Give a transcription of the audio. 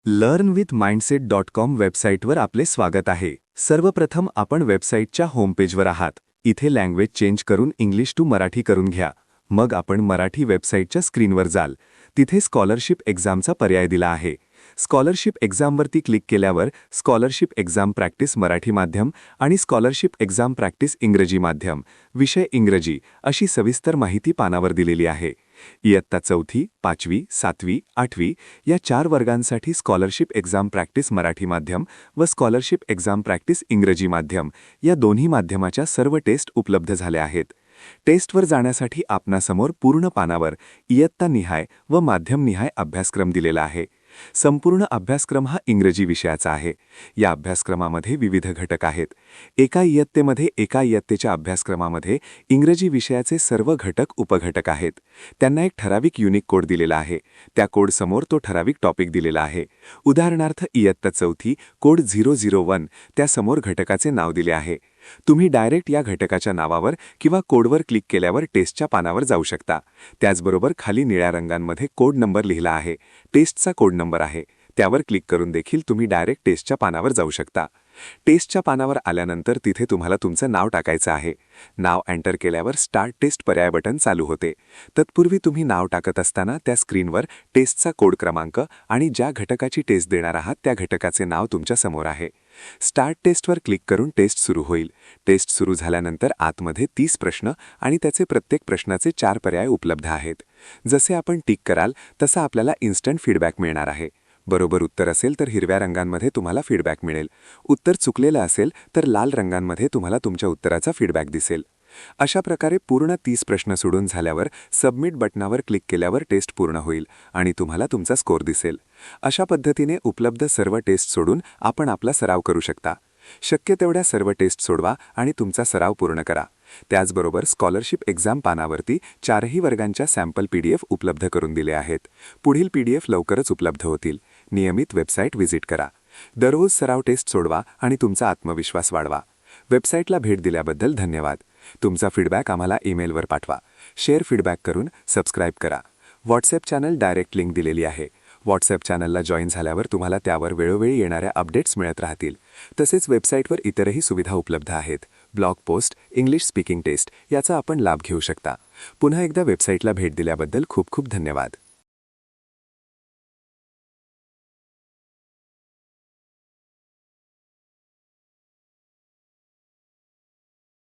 learnwithmindset.com वेबसाईटवर आपले स्वागत आहे. सर्वप्रथम आपण वेबसाईटच्या होमपेजवर आहात. इथे लँग्वेज चेंज करून इंग्लिश टू मराठी करून घ्या. मग आपण मराठी वेबसाईटच्या स्क्रीनवर जाल. तिथे स्कॉलरशिप एक्झामचा पर्याय दिला आहे. स्कॉलरशिप एक्झामवरती क्लिक केल्यावर स्कॉलरशिप एक्झाम प्रॅक्टिस मराठी माध्यम आणि स्कॉलरशिप एक्झाम प्रॅक्टिस इंग्रजी माध्यम, विषय इंग्रजी अशी सविस्तर माहिती पानावर दिलेली आहे. इयत्ता 4थी, 5वी, 7वी, 8वी या 4 वर्गांसाठी स्कॉलरशिप एक्झाम प्रॅक्टिस मराठी माध्यम व स्कॉलरशिप एक्झाम प्रॅक्टिस इंग्रजी माध्यम या दोन्ही माध्यमाच्या सर्व टेस्ट उपलब्ध झाल्या आहेत. टेस्टवर जाण्यासाठी आपणासमोर पूर्ण पानावर इयत्तानिहाय व माध्यमनिहाय अभ्यासक्रम दिलेला आहे. संपूर्ण अभ्यासक्रम हा इंग्रजी विषयाचा आहे. या अभ्यासक्रमामध्ये विविध घटक आहेत. एका इयत्तेच्या अभ्यासक्रमामध्ये इंग्रजी विषयाचे सर्व घटक उपघटक आहेत. त्यांना एक ठराविक युनिक कोड दिलेला आहे. त्या कोडसमोर तो ठराविक टॉपिक दिलेला आहे. उदाहरणार्थ इयत्ता 4थी कोड 001 त्यासमोर घटकाचे नाव दिले आहे. तुम्ही डायरेक्ट या घटकाच्या नावावर किंवा कोडवर क्लिक केल्यावर टेस्टच्या पानावर जाऊ शकता. त्याचबरोबर खाली निळ्या रंगांमध्ये कोड नंबर लिहिला आहे. टेस्टचा कोड नंबर आहे. त्यावर क्लिक करून देखील तुम्ही डायरेक्ट टेस्टच्या पानावर जाऊ शकता. टेस्टच्या पानावर आल्यानंतर तिथे तुम्हाला तुमचं नाव टाकायचं आहे. नाव एंटर केल्यावर स्टार्ट टेस्ट पर्याय बटन चालू होते. तत्पूर्वी तुम्ही नाव टाकत असताना त्या स्क्रीनवर टेस्टचा कोड क्रमांक आणि ज्या घटकाची टेस्ट देणार आहात त्या घटकाचे नाव तुमच्या समोर आहे. स्टार्ट टेस्टवर क्लिक करून टेस्ट सुरू होईल. टेस्ट सुरू झाल्यानंतर आतमध्ये 30 प्रश्न आणि त्याचे प्रत्येक प्रश्नाचे 4 पर्याय उपलब्ध आहेत. जसे आपण टिक कराल तसा आपल्याला इन्स्टंट फीडबॅक मिळणार आहे. बरोबर उत्तर असेल तर हिरव्या रंगांमध्ये तुम्हाला फीडबॅक मिळेल. उत्तर चुकलेलं असेल तर लाल रंगांमध्ये तुम्हाला तुमच्या उत्तराचा फीडबॅक दिसेल. अशा प्रकारे पूर्ण 30 प्रश्न सोडून झाल्यावर सबमिट बटनावर क्लिक केल्यावर टेस्ट पूर्ण होईल आणि तुम्हाला तुमचा स्कोर दिसेल. अशा पद्धतीने उपलब्ध सर्व टेस्ट सोडून आपण आपला सराव करू शकता. शक्य तेवढ्या सर्व टेस्ट सोडवा आणि तुमचा सराव पूर्ण करा. त्याचबरोबर स्कॉलरशिप एक्झाम पानावरती 4ही वर्गांच्या सॅम्पल PDF उपलब्ध करून दिले आहेत. पुढील PDF लवकरच उपलब्ध होतील. नियमित वेबसाईट व्हिजिट करा. दररोज सराव टेस्ट सोडवा आणि तुमचा आत्मविश्वास वाढवा. वेबसाईटला भेट दिल्याबद्दल धन्यवाद. तुमचा फीडबॅक आम्हाला ईमेलवर पाठवा. शेअर फीडबॅक करून सबस्क्राईब करा. व्हॉट्सॲप चॅनल डायरेक्ट लिंक दिलेली आहे. व्हॉट्सॲप चॅनलला जॉईन झाल्यावर तुम्हाला त्यावर वेळोवेळी येणाऱ्या अपडेट्स मिळत राहतील. तसेच वेबसाईटवर इतरही सुविधा उपलब्ध आहेत. Blog post, English speaking test याचा आपण लाभ घेऊ शकता. पुन्हा एकदा वेबसाईटला भेट दिल्याबद्दल खूप खूप धन्यवाद.